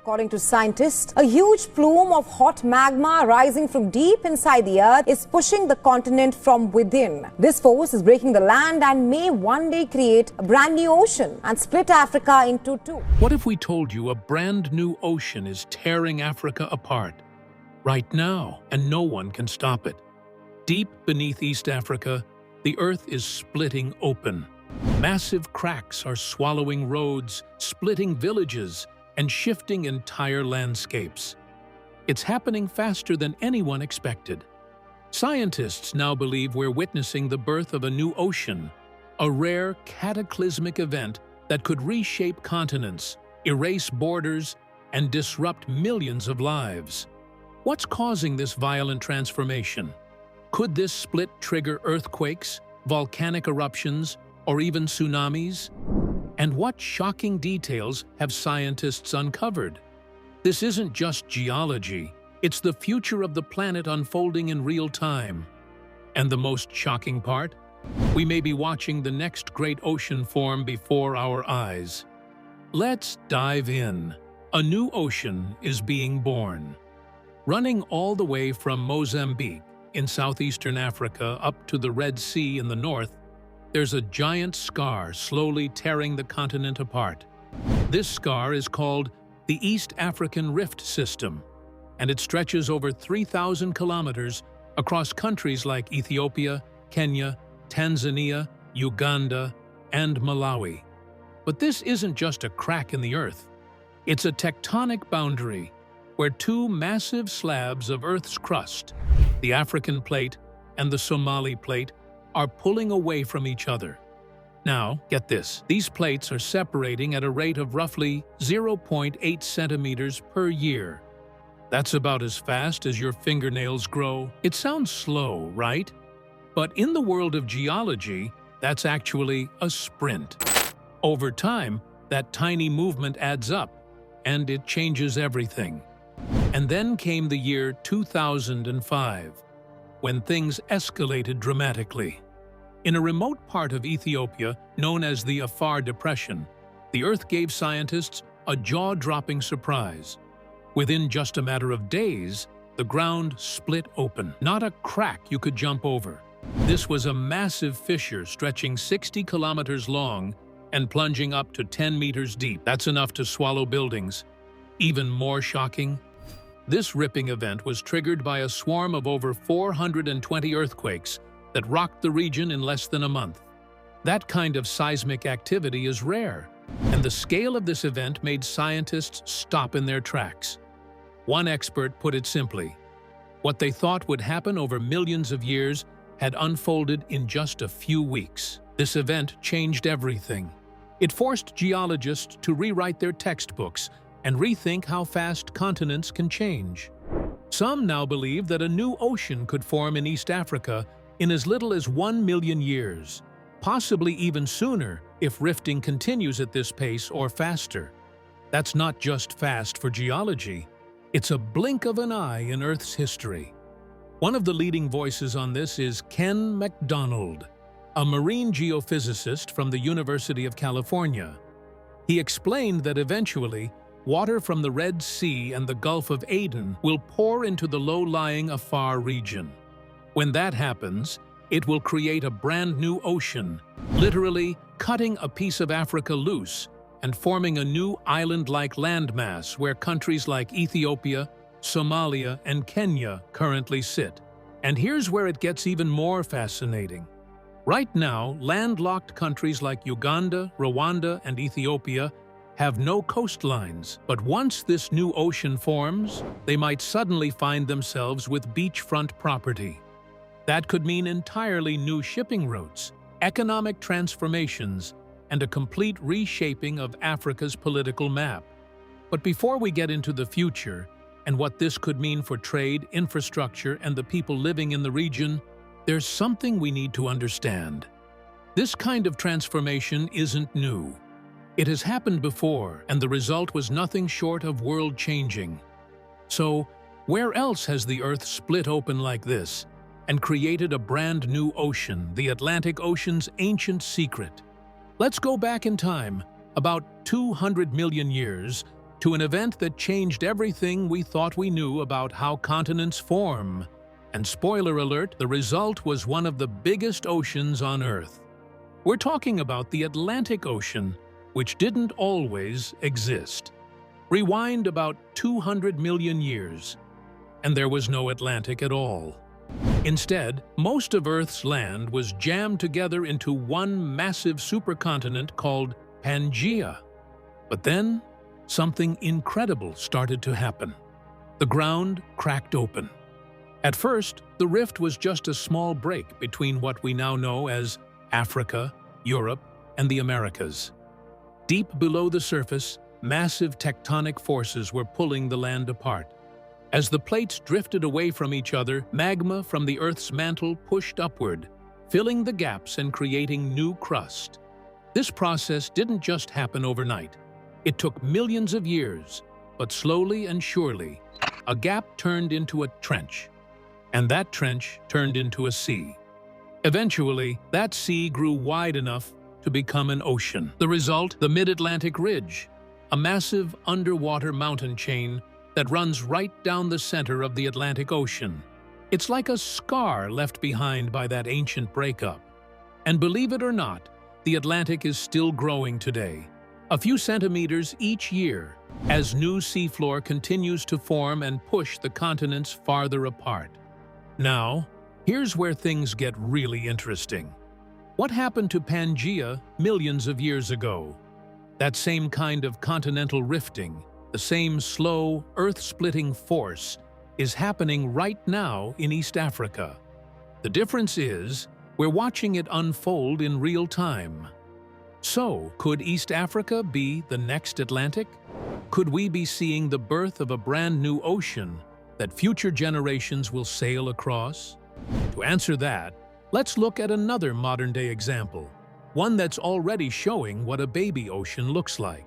According to scientists, a huge plume of hot magma rising from deep inside the earth is pushing the continent from within. This force is breaking the land and may one day create a brand new ocean and split Africa into two. What if we told you a brand new ocean is tearing Africa apart right now, and no one can stop it? Deep beneath East Africa, the earth is splitting open. Massive cracks are swallowing roads, splitting villages, and shifting entire landscapes. It's happening faster than anyone expected. Scientists now believe we're witnessing the birth of a new ocean, a rare cataclysmic event that could reshape continents, erase borders, and disrupt millions of lives. What's causing this violent transformation? Could this split trigger earthquakes, volcanic eruptions, or even tsunamis? And what shocking details have scientists uncovered? This isn't just geology, it's the future of the planet unfolding in real time. And the most shocking part? We may be watching the next great ocean form before our eyes. Let's dive in. A new ocean is being born. Running all the way from Mozambique in southeastern Africa up to the Red Sea in the north, there's a giant scar slowly tearing the continent apart. This scar is called the East African Rift System, and it stretches over 3,000 kilometers across countries like Ethiopia, Kenya, Tanzania, Uganda, and Malawi. But this isn't just a crack in the earth. It's a tectonic boundary where two massive slabs of Earth's crust, the African plate and the Somali plate, are pulling away from each other. Now, get this, these plates are separating at a rate of roughly 0.8 centimeters per year. That's about as fast as your fingernails grow. It sounds slow, right? But in the world of geology, that's actually a sprint. Over time, that tiny movement adds up, and it changes everything. And then came the year 2005, when things escalated dramatically. In a remote part of Ethiopia, known as the Afar Depression, the Earth gave scientists a jaw-dropping surprise. Within just a matter of days, the ground split open, not a crack you could jump over. This was a massive fissure stretching 60 kilometers long and plunging up to 10 meters deep. That's enough to swallow buildings. Even more shocking, this ripping event was triggered by a swarm of over 420 earthquakes that rocked the region in less than a month. That kind of seismic activity is rare, and the scale of this event made scientists stop in their tracks. One expert put it simply: what they thought would happen over millions of years had unfolded in just a few weeks. This event changed everything. It forced geologists to rewrite their textbooks and rethink how fast continents can change. Some now believe that a new ocean could form in East Africa in as little as 1 million years, possibly even sooner if rifting continues at this pace or faster. That's not just fast for geology, it's a blink of an eye in Earth's history. One of the leading voices on this is Ken McDonald, a marine geophysicist from the University of California. He explained that eventually, water from the Red Sea and the Gulf of Aden will pour into the low-lying Afar region. When that happens, it will create a brand new ocean, literally cutting a piece of Africa loose and forming a new island-like landmass where countries like Ethiopia, Somalia, and Kenya currently sit. And here's where it gets even more fascinating. Right now, landlocked countries like Uganda, Rwanda, and Ethiopia have no coastlines, but once this new ocean forms, they might suddenly find themselves with beachfront property. That could mean entirely new shipping routes, economic transformations, and a complete reshaping of Africa's political map. But before we get into the future and what this could mean for trade, infrastructure, and the people living in the region, there's something we need to understand. This kind of transformation isn't new. It has happened before, and the result was nothing short of world-changing. So, where else has the Earth split open like this and created a brand new ocean, the Atlantic Ocean's ancient secret? Let's go back in time, about 200 million years, to an event that changed everything we thought we knew about how continents form. And spoiler alert, the result was one of the biggest oceans on Earth. We're talking about the Atlantic Ocean, which didn't always exist. Rewind about 200 million years, and there was no Atlantic at all. Instead, most of Earth's land was jammed together into one massive supercontinent called Pangaea. But then, something incredible started to happen. The ground cracked open. At first, the rift was just a small break between what we now know as Africa, Europe, and the Americas. Deep below the surface, massive tectonic forces were pulling the land apart. As the plates drifted away from each other, magma from the Earth's mantle pushed upward, filling the gaps and creating new crust. This process didn't just happen overnight. It took millions of years, but slowly and surely, a gap turned into a trench, and that trench turned into a sea. Eventually, that sea grew wide enough to become an ocean. The result, the Mid-Atlantic Ridge, a massive underwater mountain chain that runs right down the center of the Atlantic Ocean. It's like a scar left behind by that ancient breakup. And believe it or not, the Atlantic is still growing today, a few centimeters each year, as new seafloor continues to form and push the continents farther apart. Now, here's where things get really interesting. What happened to Pangaea millions of years ago? That same kind of continental rifting, the same slow, earth-splitting force, is happening right now in East Africa. The difference is, we're watching it unfold in real time. So, could East Africa be the next Atlantic? Could we be seeing the birth of a brand new ocean that future generations will sail across? To answer that, let's look at another modern-day example, one that's already showing what a baby ocean looks like.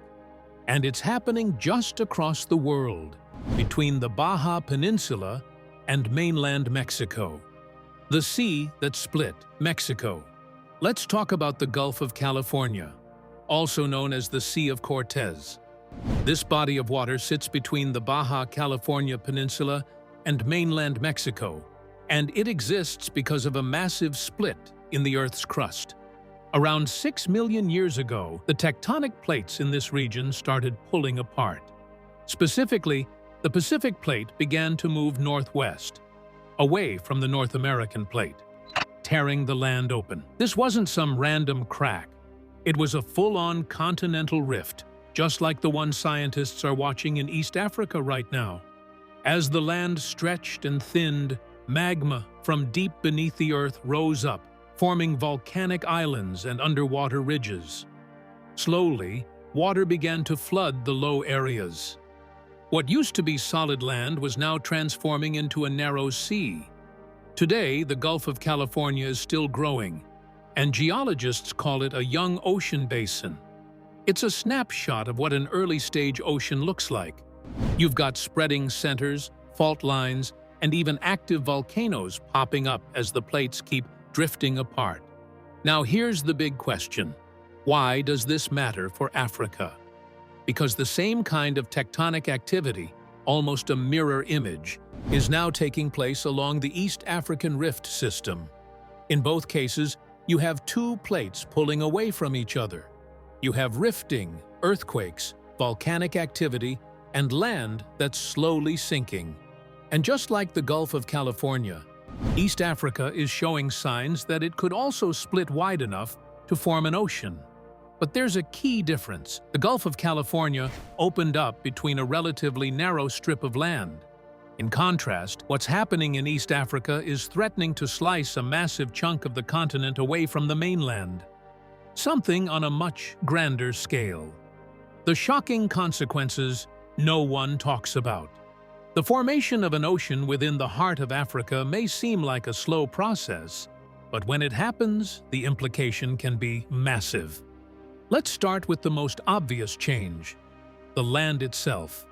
And it's happening just across the world, between the Baja Peninsula and mainland Mexico. The sea that split Mexico. Let's talk about the Gulf of California, also known as the Sea of Cortez. This body of water sits between the Baja California Peninsula and mainland Mexico, and it exists because of a massive split in the Earth's crust. Around 6 million years ago, the tectonic plates in this region started pulling apart. Specifically, the Pacific Plate began to move northwest, away from the North American Plate, tearing the land open. This wasn't some random crack. It was a full-on continental rift, just like the one scientists are watching in East Africa right now. As the land stretched and thinned, magma from deep beneath the Earth rose up, forming volcanic islands and underwater ridges. Slowly, water began to flood the low areas. What used to be solid land was now transforming into a narrow sea. Today, the Gulf of California is still growing, and geologists call it a young ocean basin. It's a snapshot of what an early-stage ocean looks like. You've got spreading centers, fault lines, and even active volcanoes popping up as the plates keep drifting apart. Now here's the big question. Why does this matter for Africa? Because the same kind of tectonic activity, almost a mirror image, is now taking place along the East African Rift system. In both cases, you have two plates pulling away from each other. You have rifting, earthquakes, volcanic activity, and land that's slowly sinking. And just like the Gulf of California, East Africa is showing signs that it could also split wide enough to form an ocean. But there's a key difference. The Gulf of California opened up between a relatively narrow strip of land. In contrast, what's happening in East Africa is threatening to slice a massive chunk of the continent away from the mainland. Something on a much grander scale. The shocking consequences no one talks about. The formation of an ocean within the heart of Africa may seem like a slow process, but when it happens, the implication can be massive. Let's start with the most obvious change, the land itself.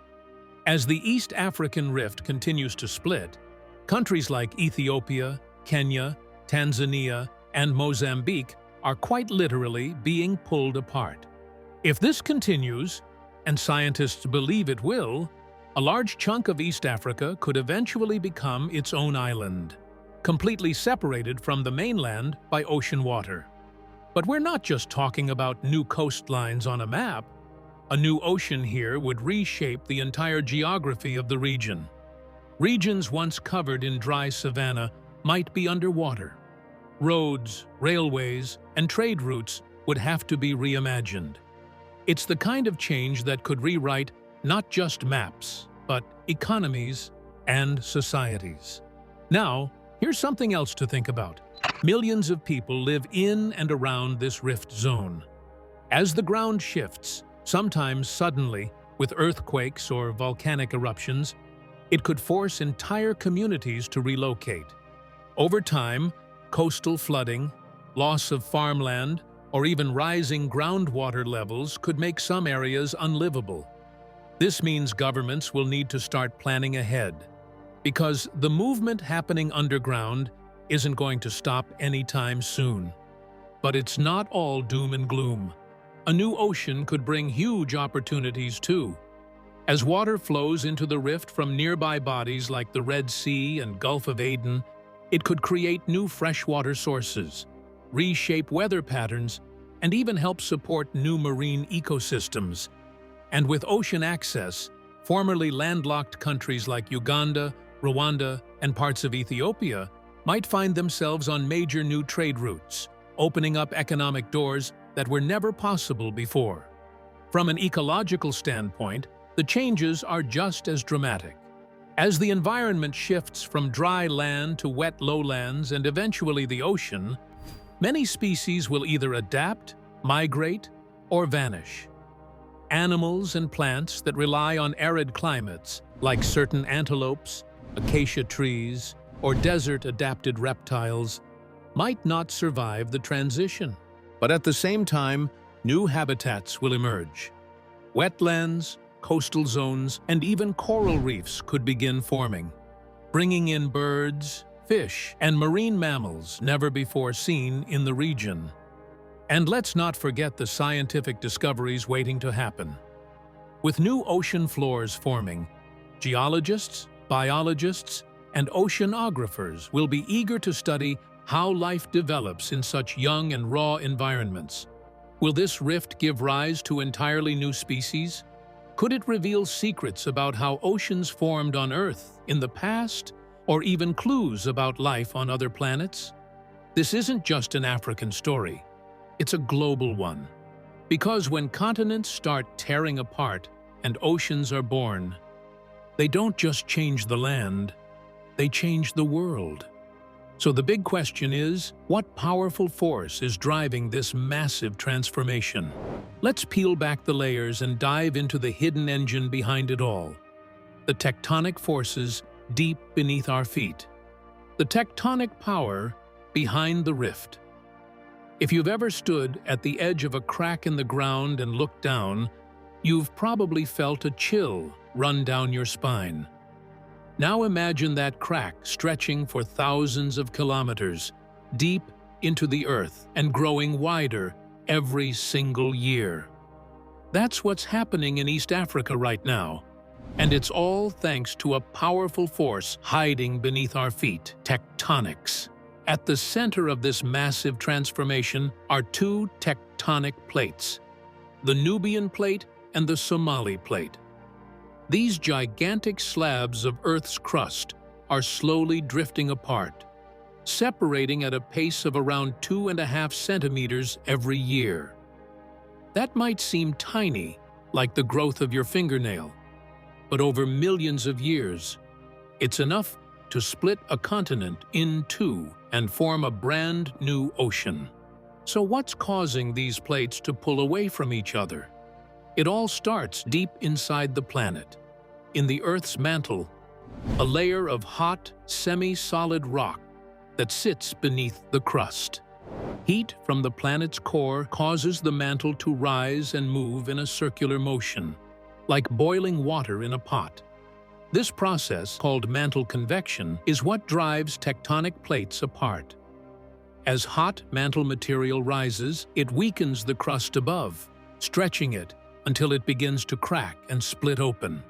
As the East African Rift continues to split, countries like Ethiopia, Kenya, Tanzania, and Mozambique are quite literally being pulled apart. If this continues, and scientists believe it will, a large chunk of East Africa could eventually become its own island, completely separated from the mainland by ocean water. But we're not just talking about new coastlines on a map. A new ocean here would reshape the entire geography of the region. Regions once covered in dry savanna might be underwater. Roads, railways, and trade routes would have to be reimagined. It's the kind of change that could rewrite not just maps, but economies and societies. Now, here's something else to think about. Millions of people live in and around this rift zone. As the ground shifts, sometimes suddenly, with earthquakes or volcanic eruptions, it could force entire communities to relocate. Over time, coastal flooding, loss of farmland, or even rising groundwater levels could make some areas unlivable. This means governments will need to start planning ahead, because the movement happening underground isn't going to stop anytime soon. But it's not all doom and gloom. A new ocean could bring huge opportunities too. As water flows into the rift from nearby bodies like the Red Sea and Gulf of Aden, it could create new freshwater sources, reshape weather patterns, and even help support new marine ecosystems. And with ocean access, formerly landlocked countries like Uganda, Rwanda, and parts of Ethiopia might find themselves on major new trade routes, opening up economic doors that were never possible before. From an ecological standpoint, the changes are just as dramatic. As the environment shifts from dry land to wet lowlands and eventually the ocean, many species will either adapt, migrate, or vanish. Animals and plants that rely on arid climates, like certain antelopes, acacia trees, or desert-adapted reptiles, might not survive the transition. But at the same time, new habitats will emerge. Wetlands, coastal zones, and even coral reefs could begin forming, bringing in birds, fish, and marine mammals never before seen in the region. And let's not forget the scientific discoveries waiting to happen. With new ocean floors forming, geologists, biologists, and oceanographers will be eager to study how life develops in such young and raw environments. Will this rift give rise to entirely new species? Could it reveal secrets about how oceans formed on Earth in the past, or even clues about life on other planets? This isn't just an African story. It's a global one. Because when continents start tearing apart and oceans are born, they don't just change the land, they change the world. So the big question is, what powerful force is driving this massive transformation? Let's peel back the layers and dive into the hidden engine behind it all. The tectonic forces deep beneath our feet. The tectonic power behind the rift. If you've ever stood at the edge of a crack in the ground and looked down, you've probably felt a chill run down your spine. Now imagine that crack stretching for thousands of kilometers, deep into the earth and growing wider every single year. That's what's happening in East Africa right now. And it's all thanks to a powerful force hiding beneath our feet, tectonics. At the center of this massive transformation are two tectonic plates, the Nubian plate and the Somali plate. These gigantic slabs of Earth's crust are slowly drifting apart, separating at a pace of around 2.5 centimeters every year. That might seem tiny, like the growth of your fingernail, but over millions of years, it's enough to split a continent in two and form a brand new ocean. So what's causing these plates to pull away from each other? It all starts deep inside the planet. In the Earth's mantle, a layer of hot, semi-solid rock that sits beneath the crust. Heat from the planet's core causes the mantle to rise and move in a circular motion, like boiling water in a pot. This process, called mantle convection, is what drives tectonic plates apart. As hot mantle material rises, it weakens the crust above, stretching it until it begins to crack and split open.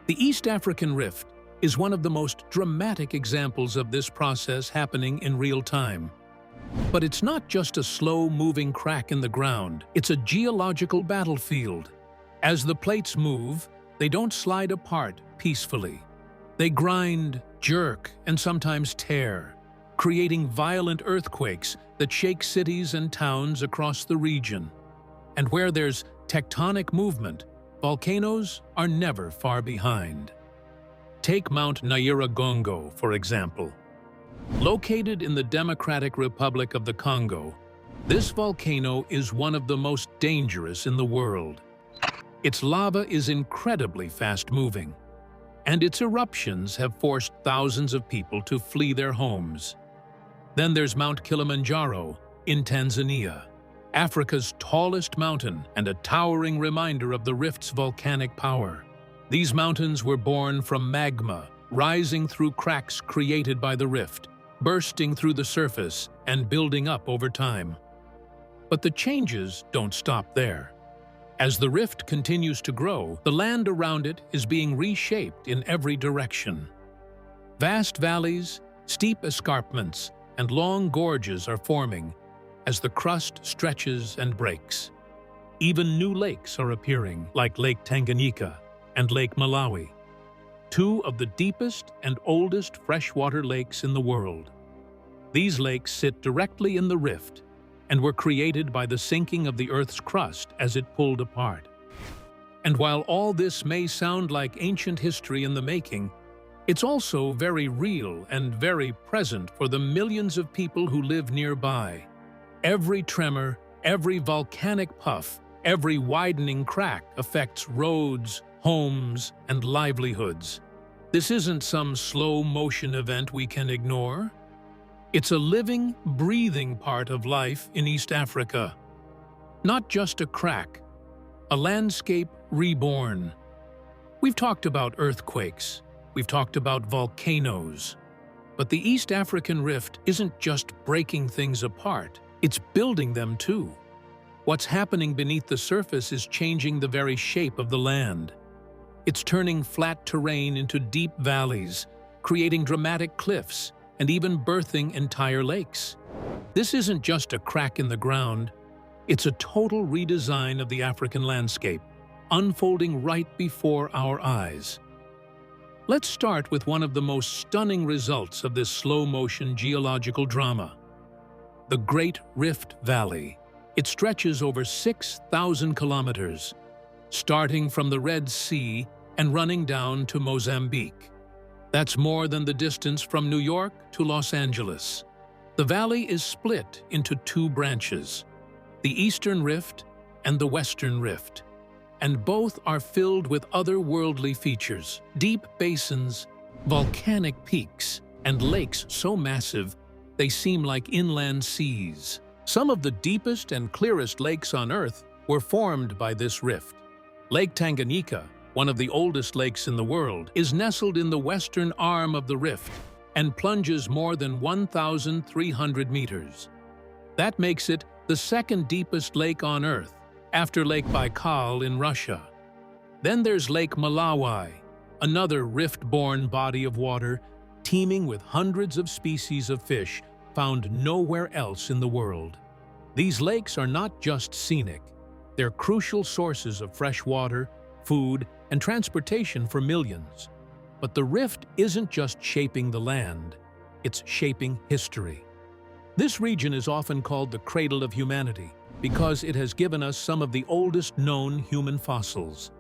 The East African Rift is one of the most dramatic examples of this process happening in real time. But it's not just a slow-moving crack in the ground, it's a geological battlefield. As the plates move, they don't slide apart peacefully. They grind, jerk, and sometimes tear, creating violent earthquakes that shake cities and towns across the region. And where there's tectonic movement, volcanoes are never far behind. Take Mount Nyiragongo, for example. Located in the Democratic Republic of the Congo, this volcano is one of the most dangerous in the world. Its lava is incredibly fast-moving, and its eruptions have forced thousands of people to flee their homes. Then there's Mount Kilimanjaro in Tanzania, Africa's tallest mountain and a towering reminder of the rift's volcanic power. These mountains were born from magma, rising through cracks created by the rift, bursting through the surface and building up over time. But the changes don't stop there. As the rift continues to grow, the land around it is being reshaped in every direction. Vast valleys, steep escarpments, and long gorges are forming as the crust stretches and breaks. Even new lakes are appearing, like Lake Tanganyika and Lake Malawi, two of the deepest and oldest freshwater lakes in the world. These lakes sit directly in the rift and were created by the sinking of the Earth's crust as it pulled apart. And while all this may sound like ancient history in the making, it's also very real and very present for the millions of people who live nearby. Every tremor, every volcanic puff, every widening crack affects roads, homes, and livelihoods. This isn't some slow-motion event we can ignore. It's a living, breathing part of life in East Africa. Not just a crack, a landscape reborn. We've talked about earthquakes, we've talked about volcanoes, but the East African Rift isn't just breaking things apart, it's building them too. What's happening beneath the surface is changing the very shape of the land. It's turning flat terrain into deep valleys, creating dramatic cliffs, and even birthing entire lakes. This isn't just a crack in the ground, it's a total redesign of the African landscape, unfolding right before our eyes. Let's start with one of the most stunning results of this slow-motion geological drama: the Great Rift Valley. It stretches over 6,000 kilometers, starting from the Red Sea and running down to Mozambique. That's more than the distance from New York to Los Angeles. The valley is split into two branches, the Eastern Rift and the Western Rift, and both are filled with otherworldly features: deep basins, volcanic peaks, and lakes so massive they seem like inland seas. Some of the deepest and clearest lakes on Earth were formed by this rift. Lake Tanganyika, one of the oldest lakes in the world, is nestled in the western arm of the rift and plunges more than 1,300 meters. That makes it the second deepest lake on Earth, after Lake Baikal in Russia. Then there's Lake Malawi, another rift-born body of water teeming with hundreds of species of fish found nowhere else in the world. These lakes are not just scenic, they're crucial sources of fresh water, food, and transportation for millions. But the rift isn't just shaping the land, it's shaping history. This region is often called the cradle of humanity because it has given us some of the oldest known human fossils.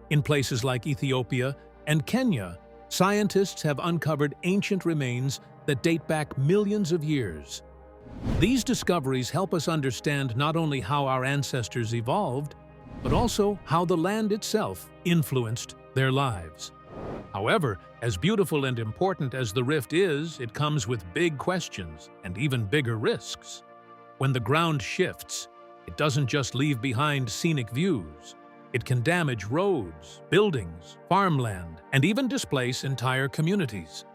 In places like Ethiopia and Kenya, scientists have uncovered ancient remains that date back millions of years. These discoveries help us understand not only how our ancestors evolved, but also how the land itself influenced their lives. However, as beautiful and important as the rift is, it comes with big questions and even bigger risks. When the ground shifts, it doesn't just leave behind scenic views. It can damage roads, buildings, farmland, and even displace entire communities.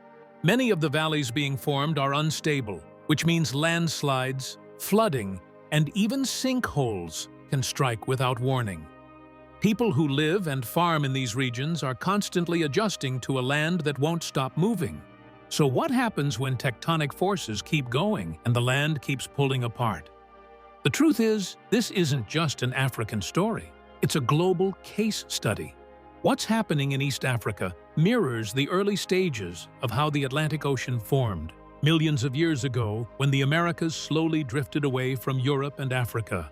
Many of the valleys being formed are unstable, which means landslides, flooding, and even sinkholes can strike without warning. People who live and farm in these regions are constantly adjusting to a land that won't stop moving. So what happens when tectonic forces keep going and the land keeps pulling apart? The truth is, this isn't just an African story. It's a global case study. What's happening in East Africa mirrors the early stages of how the Atlantic Ocean formed, millions of years ago when the Americas slowly drifted away from Europe and Africa.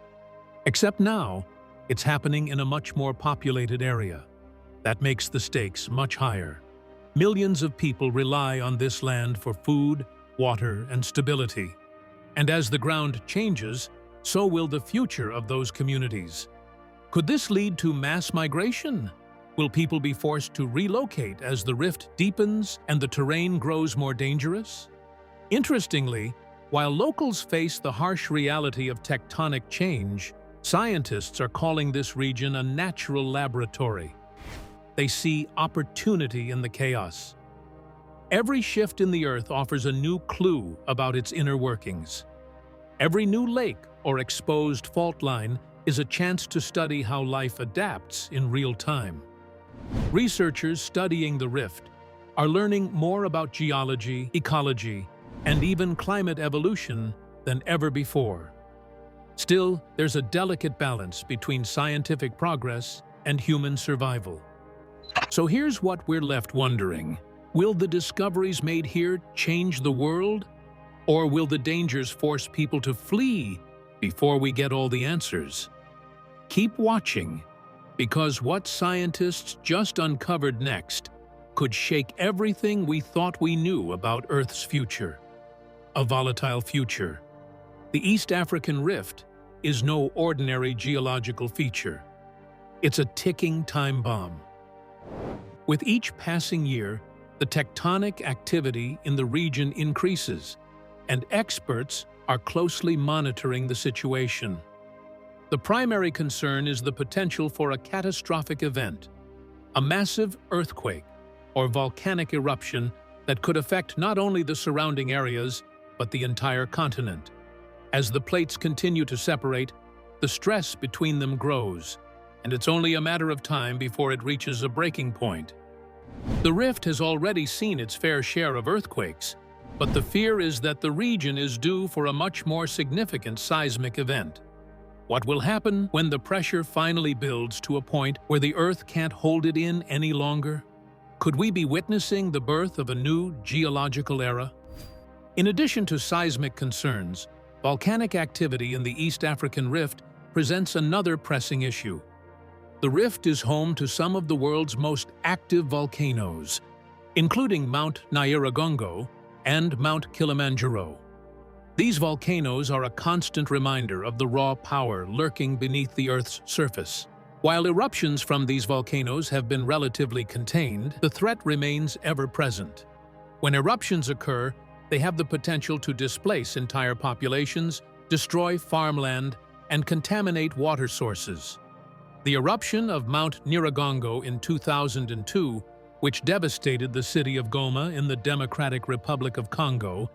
Except now, it's happening in a much more populated area. That makes the stakes much higher. Millions of people rely on this land for food, water, and stability. And as the ground changes, so will the future of those communities. Could this lead to mass migration? Will people be forced to relocate as the rift deepens and the terrain grows more dangerous? Interestingly, while locals face the harsh reality of tectonic change, scientists are calling this region a natural laboratory. They see opportunity in the chaos. Every shift in the Earth offers a new clue about its inner workings. Every new lake or exposed fault line is a chance to study how life adapts in real time. Researchers studying the rift are learning more about geology, ecology, and even climate evolution than ever before. Still, there's a delicate balance between scientific progress and human survival. So here's what we're left wondering. Will the discoveries made here change the world? Or will the dangers force people to flee before we get all the answers? Keep watching, because what scientists just uncovered next could shake everything we thought we knew about Earth's future. A volatile future. The East African Rift is no ordinary geological feature. It's a ticking time bomb. With each passing year, the tectonic activity in the region increases, and experts are closely monitoring the situation. The primary concern is the potential for a catastrophic event, a massive earthquake or volcanic eruption that could affect not only the surrounding areas, but the entire continent. As the plates continue to separate, the stress between them grows, and it's only a matter of time before it reaches a breaking point. The rift has already seen its fair share of earthquakes, but the fear is that the region is due for a much more significant seismic event. What will happen when the pressure finally builds to a point where the Earth can't hold it in any longer? Could we be witnessing the birth of a new geological era? In addition to seismic concerns, volcanic activity in the East African Rift presents another pressing issue. The rift is home to some of the world's most active volcanoes, including Mount Nyiragongo and Mount Kilimanjaro. These volcanoes are a constant reminder of the raw power lurking beneath the Earth's surface. While eruptions from these volcanoes have been relatively contained, the threat remains ever present. When eruptions occur, they have the potential to displace entire populations, destroy farmland, and contaminate water sources. The eruption of Mount Nyiragongo in 2002, which devastated the city of Goma in the Democratic Republic of Congo,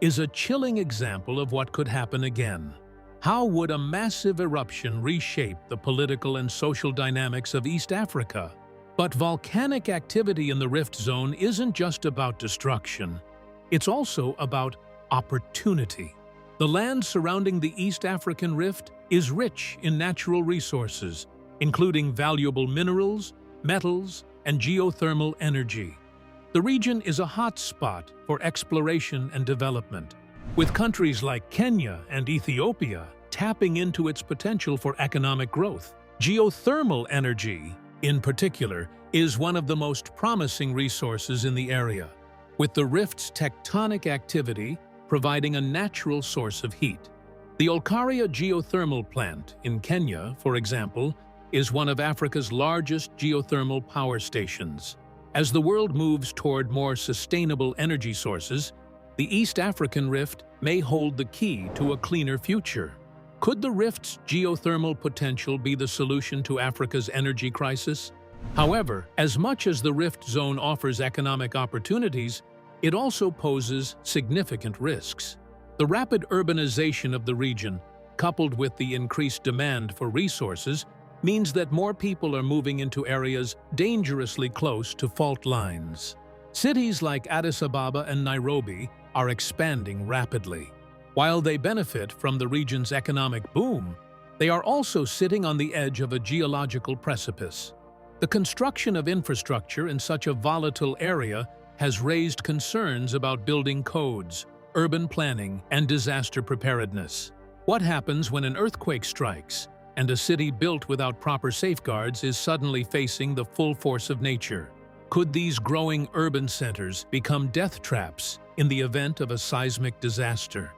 is a chilling example of what could happen again. How would a massive eruption reshape the political and social dynamics of East Africa? But volcanic activity in the rift zone isn't just about destruction. It's also about opportunity. The land surrounding the East African Rift is rich in natural resources, including valuable minerals, metals, and geothermal energy. The region is a hot spot for exploration and development, with countries like Kenya and Ethiopia tapping into its potential for economic growth. Geothermal energy, in particular, is one of the most promising resources in the area, with the rift's tectonic activity providing a natural source of heat. The Olkaria geothermal plant in Kenya, for example, is one of Africa's largest geothermal power stations. As the world moves toward more sustainable energy sources, the East African Rift may hold the key to a cleaner future. Could the rift's geothermal potential be the solution to Africa's energy crisis? However, as much as the rift zone offers economic opportunities, it also poses significant risks. The rapid urbanization of the region, coupled with the increased demand for resources, means that more people are moving into areas dangerously close to fault lines. Cities like Addis Ababa and Nairobi are expanding rapidly. While they benefit from the region's economic boom, they are also sitting on the edge of a geological precipice. The construction of infrastructure in such a volatile area has raised concerns about building codes, urban planning, and disaster preparedness. What happens when an earthquake strikes and a city built without proper safeguards is suddenly facing the full force of nature? Could these growing urban centers become death traps in the event of a seismic disaster?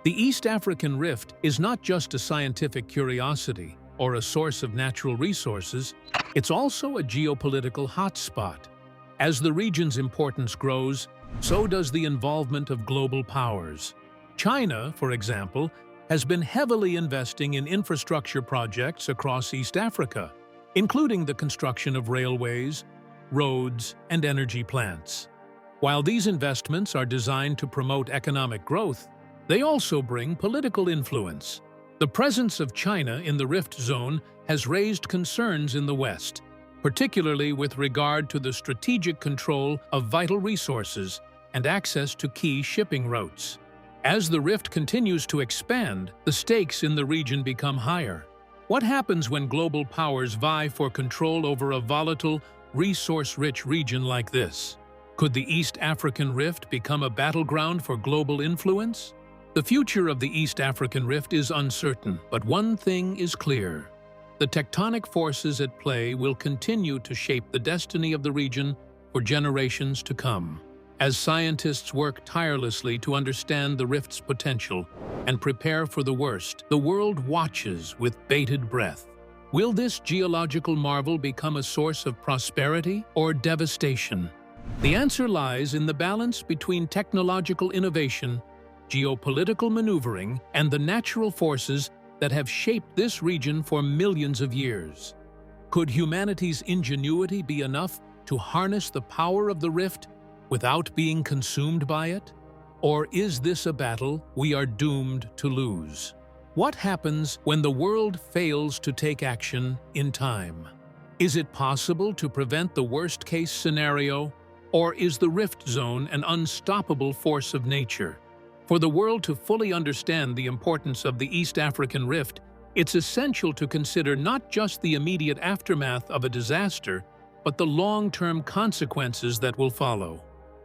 The East African Rift is not just a scientific curiosity or a source of natural resources, it's also a geopolitical hotspot. As the region's importance grows, so does the involvement of global powers. China, for example, has been heavily investing in infrastructure projects across East Africa, including the construction of railways, roads, and energy plants. While these investments are designed to promote economic growth, they also bring political influence. The presence of China in the Rift Zone has raised concerns in the West, particularly with regard to the strategic control of vital resources and access to key shipping routes. As the rift continues to expand, the stakes in the region become higher. What happens when global powers vie for control over a volatile, resource-rich region like this? Could the East African Rift become a battleground for global influence? The future of the East African Rift is uncertain, but one thing is clear. The tectonic forces at play will continue to shape the destiny of the region for generations to come. As scientists work tirelessly to understand the rift's potential and prepare for the worst, the world watches with bated breath. Will this geological marvel become a source of prosperity or devastation? The answer lies in the balance between technological innovation, geopolitical maneuvering, and the natural forces that have shaped this region for millions of years. Could humanity's ingenuity be enough to harness the power of the rift without being consumed by it? Or is this a battle we are doomed to lose? What happens when the world fails to take action in time? Is it possible to prevent the worst-case scenario, or is the rift zone an unstoppable force of nature? For the world to fully understand the importance of the East African Rift, it's essential to consider not just the immediate aftermath of a disaster, but the long-term consequences that will follow.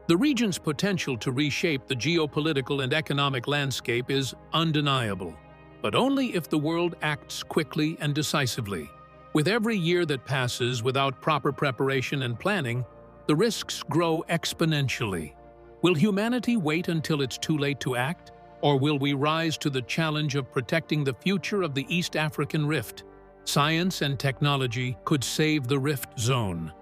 The region's potential to reshape the geopolitical and economic landscape is undeniable, but only if the world acts quickly and decisively. With every year that passes without proper preparation and planning, the risks grow exponentially. Will humanity wait until it's too late to act? Or will we rise to the challenge of protecting the future of the East African Rift? Science and technology could save the rift zone.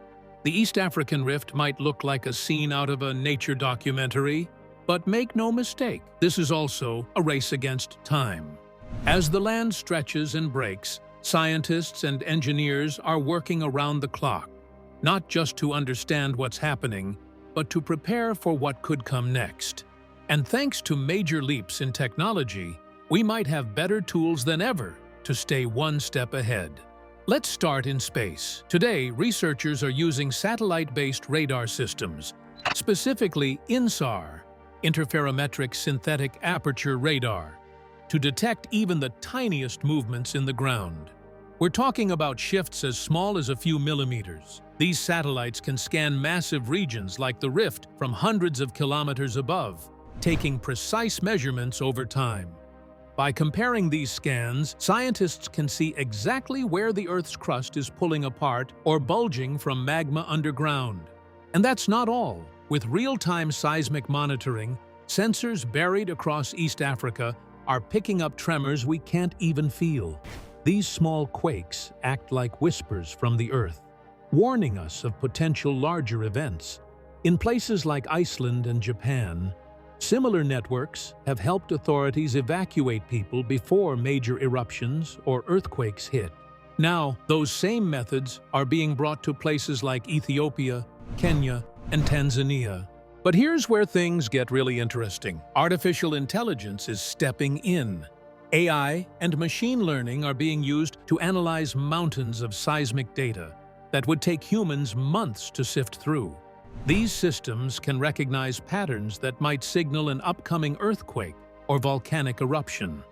The East African Rift might look like a scene out of a nature documentary, but make no mistake, this is also a race against time. As the land stretches and breaks, scientists and engineers are working around the clock, not just to understand what's happening, but to prepare for what could come next. And thanks to major leaps in technology, we might have better tools than ever to stay one step ahead. Let's start in space. Today, researchers are using satellite-based radar systems, specifically INSAR, interferometric synthetic aperture radar, to detect even the tiniest movements in the ground. We're talking about shifts as small as a few millimeters. These satellites can scan massive regions like the rift from hundreds of kilometers above, taking precise measurements over time. By comparing these scans, scientists can see exactly where the Earth's crust is pulling apart or bulging from magma underground. And that's not all. With real-time seismic monitoring, sensors buried across East Africa are picking up tremors we can't even feel. These small quakes act like whispers from the Earth, warning us of potential larger events. In places like Iceland and Japan, similar networks have helped authorities evacuate people before major eruptions or earthquakes hit. Now, those same methods are being brought to places like Ethiopia, Kenya, and Tanzania. But here's where things get really interesting. Artificial intelligence is stepping in. AI and machine learning are being used to analyze mountains of seismic data that would take humans months to sift through. These systems can recognize patterns that might signal an upcoming earthquake or volcanic eruption.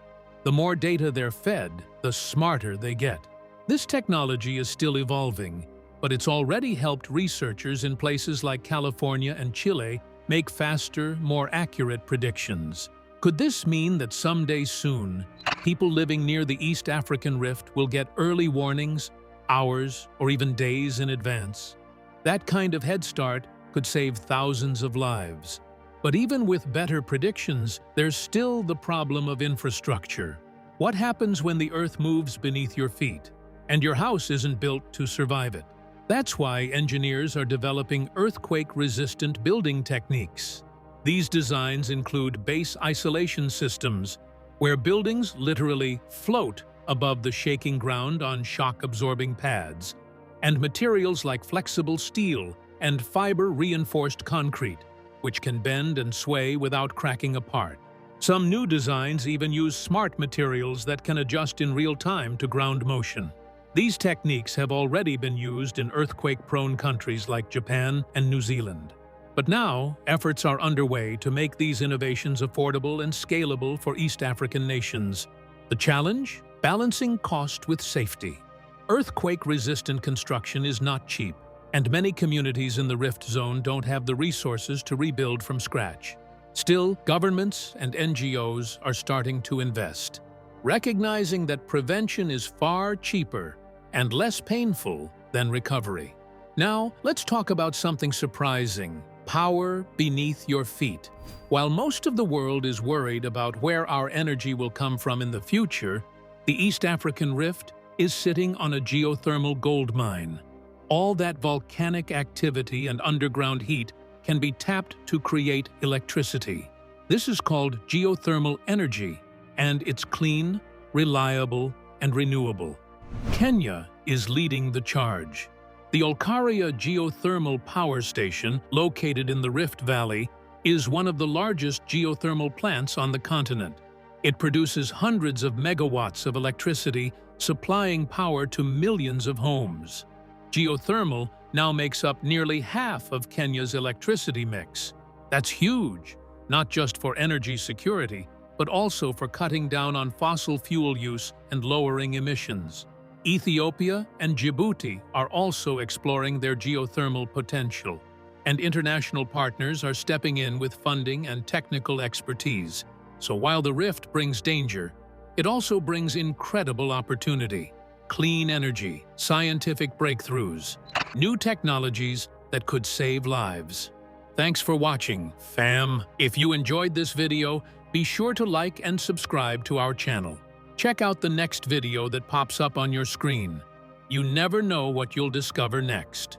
The more data they're fed, the smarter they get. This technology is still evolving, but it's already helped researchers in places like California and Chile make faster, more accurate predictions. Could this mean that someday soon, people living near the East African Rift will get early warnings, hours or even days in advance? That kind of head start could save thousands of lives. But even with better predictions, there's still the problem of infrastructure. What happens when the earth moves beneath your feet, and your house isn't built to survive it? That's why engineers are developing earthquake-resistant building techniques. These designs include base isolation systems, where buildings literally float above the shaking ground on shock-absorbing pads, and materials like flexible steel and fiber-reinforced concrete, which can bend and sway without cracking apart. Some new designs even use smart materials that can adjust in real time to ground motion. These techniques have already been used in earthquake-prone countries like Japan and New Zealand. But now, efforts are underway to make these innovations affordable and scalable for East African nations. The challenge? Balancing cost with safety. Earthquake-resistant construction is not cheap, and many communities in the Rift Zone don't have the resources to rebuild from scratch. Still, governments and NGOs are starting to invest, recognizing that prevention is far cheaper and less painful than recovery. Now, let's talk about something surprising: power beneath your feet. While most of the world is worried about where our energy will come from in the future, the East African Rift is sitting on a geothermal gold mine. All that volcanic activity and underground heat can be tapped to create electricity. This is called geothermal energy, and it's clean, reliable, and renewable. Kenya is leading the charge. The Olkaria Geothermal Power Station, located in the Rift Valley, is one of the largest geothermal plants on the continent. It produces hundreds of megawatts of electricity, supplying power to millions of homes. Geothermal now makes up nearly half of Kenya's electricity mix. That's huge, not just for energy security, but also for cutting down on fossil fuel use and lowering emissions. Ethiopia and Djibouti are also exploring their geothermal potential, and international partners are stepping in with funding and technical expertise. So while the rift brings danger, it also brings incredible opportunity. Clean energy, scientific breakthroughs, new technologies that could save lives. Thanks for watching, fam. If you enjoyed this video, be sure to like and subscribe to our channel. Check out the next video that pops up on your screen. You never know what you'll discover next.